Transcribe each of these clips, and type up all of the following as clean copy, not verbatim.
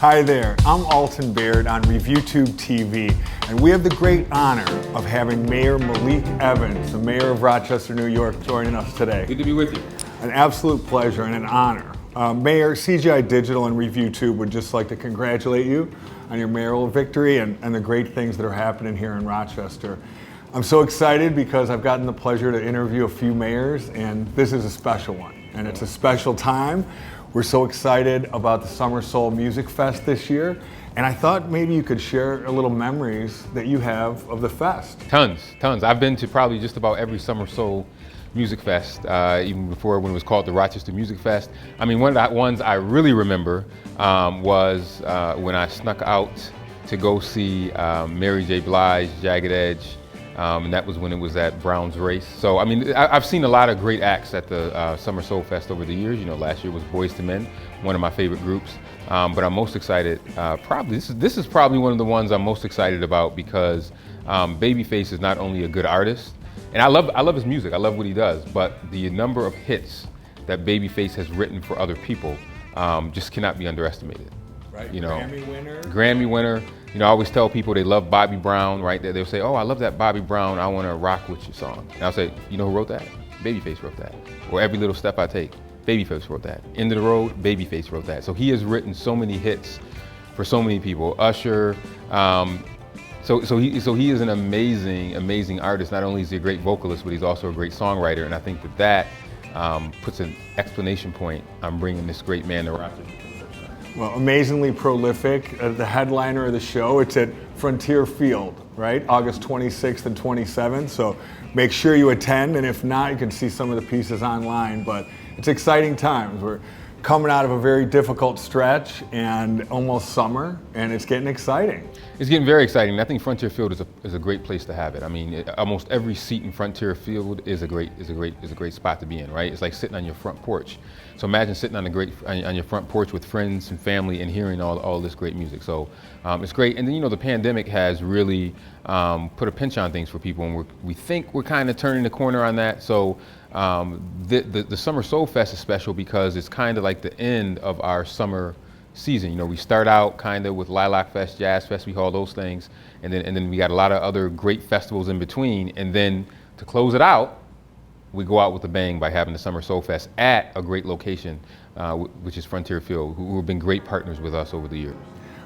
Hi there, I'm Alton Baird on ReviewTube TV, and we have the great honor of having Mayor Malik Evans, the mayor of Rochester, New York, joining us today. Good to be with you. An absolute pleasure and an honor. Mayor, CGI Digital and ReviewTube would just like to congratulate you on your mayoral victory and the great things that are happening here in Rochester. I'm so excited because I've gotten the pleasure to interview a few mayors, and this is a special one, and it's a special time. We're so excited about the Summer Soul Music Fest this year, and I thought maybe you could share a little memories that you have of the fest. Tons. I've been to probably just about every Summer Soul Music Fest, even before when it was called the Rochester Music Fest. I mean, one of the ones I really remember was when I snuck out to go see Mary J. Blige, Jagged Edge, and that was when it was at Brown's Race. So, I mean, I've seen a lot of great acts at the Summer Soul Fest over the years. You know, last year was Boyz II Men, one of my favorite groups. But I'm most excited, this is probably one of the ones I'm most excited about because Babyface is not only a good artist, and I love his music, I love what he does, but the number of hits that Babyface has written for other people just cannot be underestimated. Right, you know, Grammy winner. You know, I always tell people they love Bobby Brown, right? They'll say, oh, I love that Bobby Brown, I Wanna Rock With You song. And I'll say, you know who wrote that? Babyface wrote that. Or Every Little Step I Take, Babyface wrote that. End of the Road, Babyface wrote that. So he has written so many hits for so many people. Usher, so he is an amazing artist. Not only is he a great vocalist, but he's also a great songwriter. And I think that puts an exclamation point on bringing this great man to Rochester. Well, amazingly prolific. The headliner of the show, it's at Frontier Field, right? August 26th and 27th. So make sure you attend, and if not, you can see some of the pieces online. But it's exciting times. We're coming out of a very difficult stretch and almost summer, and it's getting exciting. It's getting very exciting. I think Frontier Field is a great place to have it. I mean, almost every seat in Frontier Field is a great spot to be in, right? It's like sitting on your front porch. So imagine sitting on your front porch with friends and family and hearing all this great music. So it's great. And then, you know, the pandemic has really put a pinch on things for people, and we think we're kind of turning the corner on that. So the Summer Soul Fest is special because it's kind of like the end of our summer season. You know, we start out kind of with Lilac Fest, Jazz Fest, we call those things, and then we got a lot of other great festivals in between. And then to close it out, we go out with a bang by having the Summer Soul Fest at a great location, which is Frontier Field, who have been great partners with us over the years.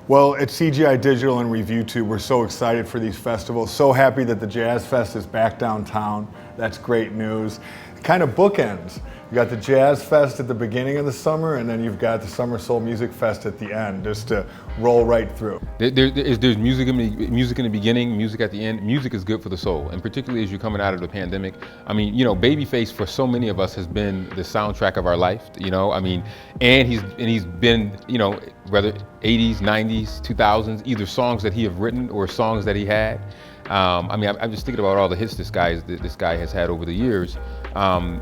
Well, at CGI Digital and ReviewTube, we're so excited for these festivals. So happy that the Jazz Fest is back downtown. That's great news. Kind of bookends. You got the Jazz Fest at the beginning of the summer, and then you've got the Summer Soul Music Fest at the end, just to roll right through. There's music in the beginning, music at the end. Music is good for the soul, and particularly as you're coming out of the pandemic. I mean, you know, Babyface for so many of us has been the soundtrack of our life. You know, I mean, and he's been, you know, whether 80s, 90s, 2000s, either songs that he have written or songs that he had. I mean, I'm just thinking about all the hits this guy has had over the years.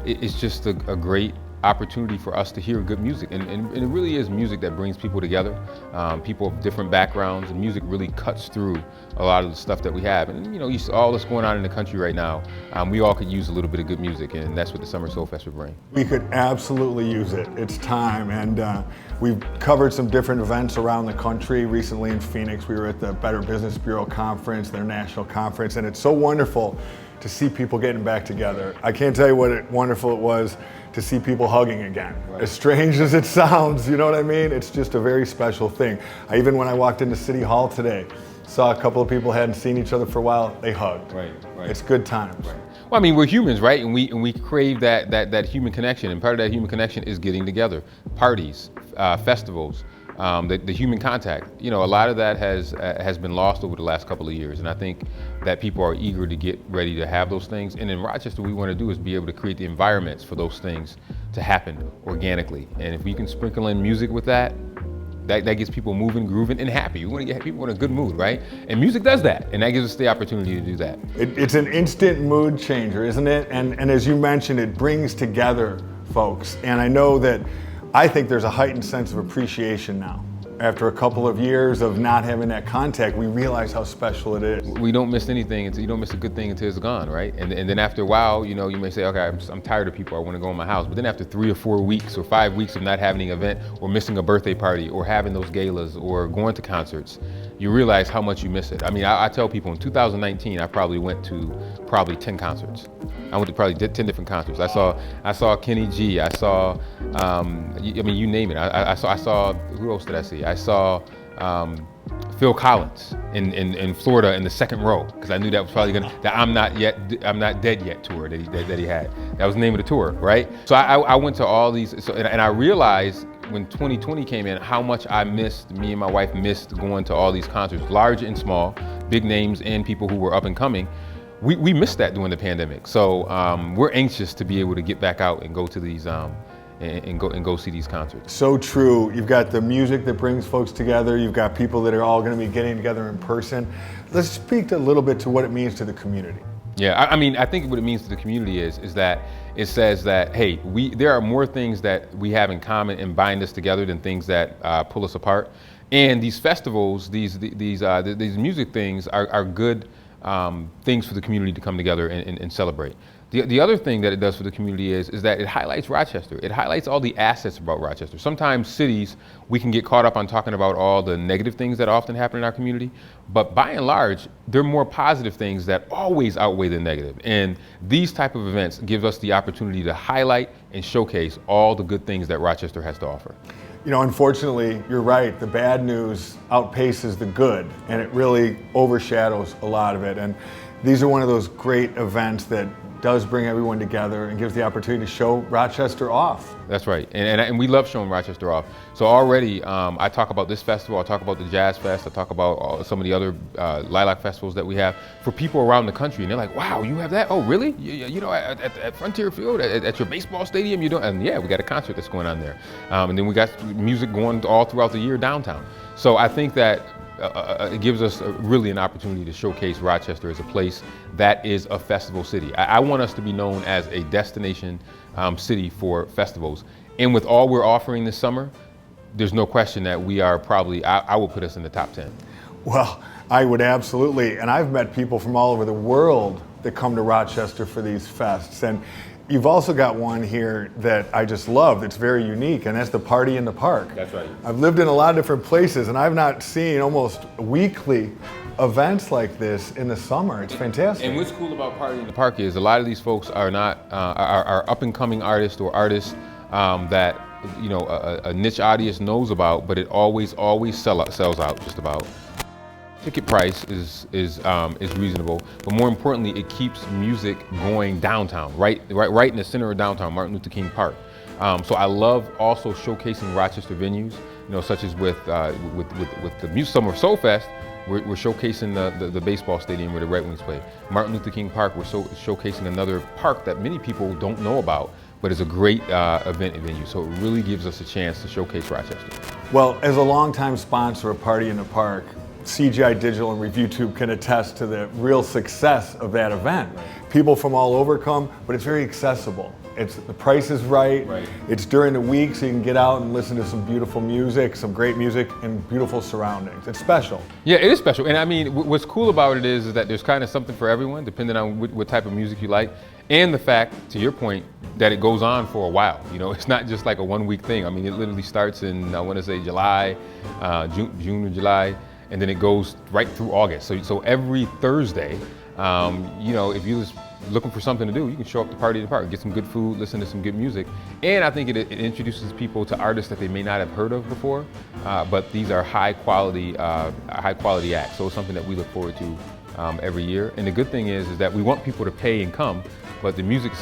It's just a great opportunity for us to hear good music, and it really is music that brings people together, people of different backgrounds, and music really cuts through a lot of the stuff that we have. And you know, you see all that's going on in the country right now, we all could use a little bit of good music, and that's what the Summer Soul Fest would bring. We could absolutely use it. It's time, and we've covered some different events around the country. Recently in Phoenix, we were at the Better Business Bureau Conference, their national conference, and it's so wonderful to see people getting back together. I can't tell you what wonderful it was to see people hugging again. Right. As strange as it sounds, you know what I mean? It's just a very special thing. Even when I walked into City Hall today, saw a couple of people hadn't seen each other for a while, they hugged. Right. It's good times. Right. Well, I mean, we're humans, right? And we crave that human connection, and part of that human connection is getting together. Parties, festivals, the human contact. You know, a lot of that has been lost over the last couple of years, and I think that people are eager to get ready to have those things. And in Rochester, what we want to do is be able to create the environments for those things to happen organically. And if we can sprinkle in music with that gets people moving, grooving, and happy. We want to get people in a good mood, right? And music does that, and that gives us the opportunity to do that. It's an instant mood changer, isn't it? And as you mentioned, it brings together folks. And I know that I think there's a heightened sense of appreciation now after a couple of years of not having that contact, we realize how special it is. We don't miss anything until you don't miss a good thing until it's gone, right? And then after a while, you know, you may say, okay, I'm tired of people, I want to go in my house. But then after 3 or 4 weeks or 5 weeks of not having an event or missing a birthday party or having those galas or going to concerts, you realize how much you miss it. I mean, I tell people in 2019, I probably went to 10 concerts. I went to probably 10 different concerts. I saw Kenny G. I saw, I mean, you name it. I saw, who else did I see? I saw Phil Collins in Florida in the second row, because I knew that was probably that I'm Not Dead Yet tour that he had. That was the name of the tour, right? So I went to all these, and I realized when 2020 came in, how much me and my wife missed going to all these concerts, large and small, big names and people who were up and coming. We missed that during the pandemic. So we're anxious to be able to get back out and go to these, and go see these concerts. So true. You've got the music that brings folks together. You've got people that are all going to be getting together in person. Let's speak a little bit to what it means to the community. Yeah, I mean, I think what it means to the community is that it says that, hey, there are more things that we have in common and bind us together than things that pull us apart. And these festivals, these music things are good things for the community to come together and celebrate. The other thing that it does for the community is that it highlights Rochester. It highlights all the assets about Rochester. Sometimes cities, we can get caught up on talking about all the negative things that often happen in our community, but by and large, there are more positive things that always outweigh the negative. And these type of events give us the opportunity to highlight and showcase all the good things that Rochester has to offer. You know, unfortunately, you're right, the bad news outpaces the good, and it really overshadows a lot of it. And these are one of those great events that does bring everyone together and gives the opportunity to show Rochester off. That's right, and we love showing Rochester off. So already, I talk about this festival, I talk about the Jazz Fest, I talk about some of the other Lilac festivals that we have for people around the country, and they're like, wow, you have that? Oh, really? You know, at Frontier Field, at your baseball stadium, you don't? And yeah, we got a concert that's going on there. And then we got music going all throughout the year downtown. So I think that it gives us really an opportunity to showcase Rochester as a place that is a festival city. I want us to be known as a destination city for festivals. And with all we're offering this summer, there's no question that we are probably, I will put us in the top 10. Well, I would absolutely. And I've met people from all over the world that come to Rochester for these fests. And you've also got one here that I just love that's very unique, and that's the Party in the Park. That's right. I've lived in a lot of different places, and I've not seen almost weekly events like this in the summer. It's fantastic. And what's cool about Party in the Park is a lot of these folks are not are up and coming artists or artists that you know a niche audience knows about, but it always sells out just about. Ticket price is reasonable, but more importantly, it keeps music going downtown, right in the center of downtown, Martin Luther King Park. So I love also showcasing Rochester venues, you know, such as with the Summer Soul Fest. We're showcasing the baseball stadium where the Red Wings play. Martin Luther King Park, we're showcasing another park that many people don't know about, but it's a great event venue. So it really gives us a chance to showcase Rochester. Well, as a longtime sponsor of Party in the Park, CGI Digital and ReviewTube can attest to the real success of that event. People from all over come, but it's very accessible. The price is right. It's during the week, so you can get out and listen to some beautiful music, some great music, and beautiful surroundings. It's special. Yeah, it is special. And I mean, what's cool about it is that there's kind of something for everyone, depending on what type of music you like. And the fact, to your point, that it goes on for a while. You know, it's not just like a 1 week thing. I mean, it literally starts in, I want to say July, June or July, and then it goes right through August. So every Thursday, you know, if you're just looking for something to do, you can show up to Party in the Park, get some good food, listen to some good music. And I think it introduces people to artists that they may not have heard of before, but these are high quality acts. So it's something that we look forward to every year. And the good thing is that we want people to pay and come, but the music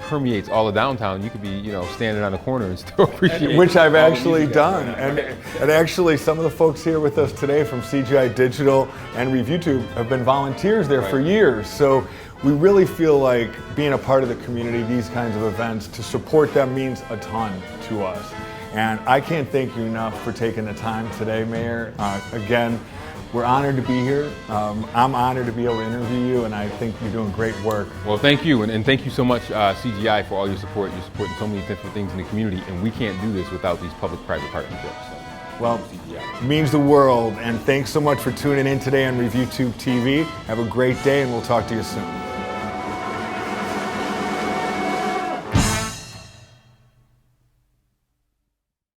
permeates all of downtown. You could be, you know, standing on the corner and still appreciate. Which I've actually done. And actually some of the folks here with us today from CGI Digital and ReviewTube have been volunteers there for years. So we really feel like being a part of the community, these kinds of events, to support them means a ton to us. And I can't thank you enough for taking the time today, Mayor. Again, we're honored to be here. I'm honored to be able to interview you, and I think you're doing great work. Well, thank you, and thank you so much, CGI, for all your support. You're supporting so many different things in the community, and we can't do this without these public-private partnerships. Well, CGI. means the world. And thanks so much for tuning in today on ReviewTube TV. Have a great day, and we'll talk to you soon.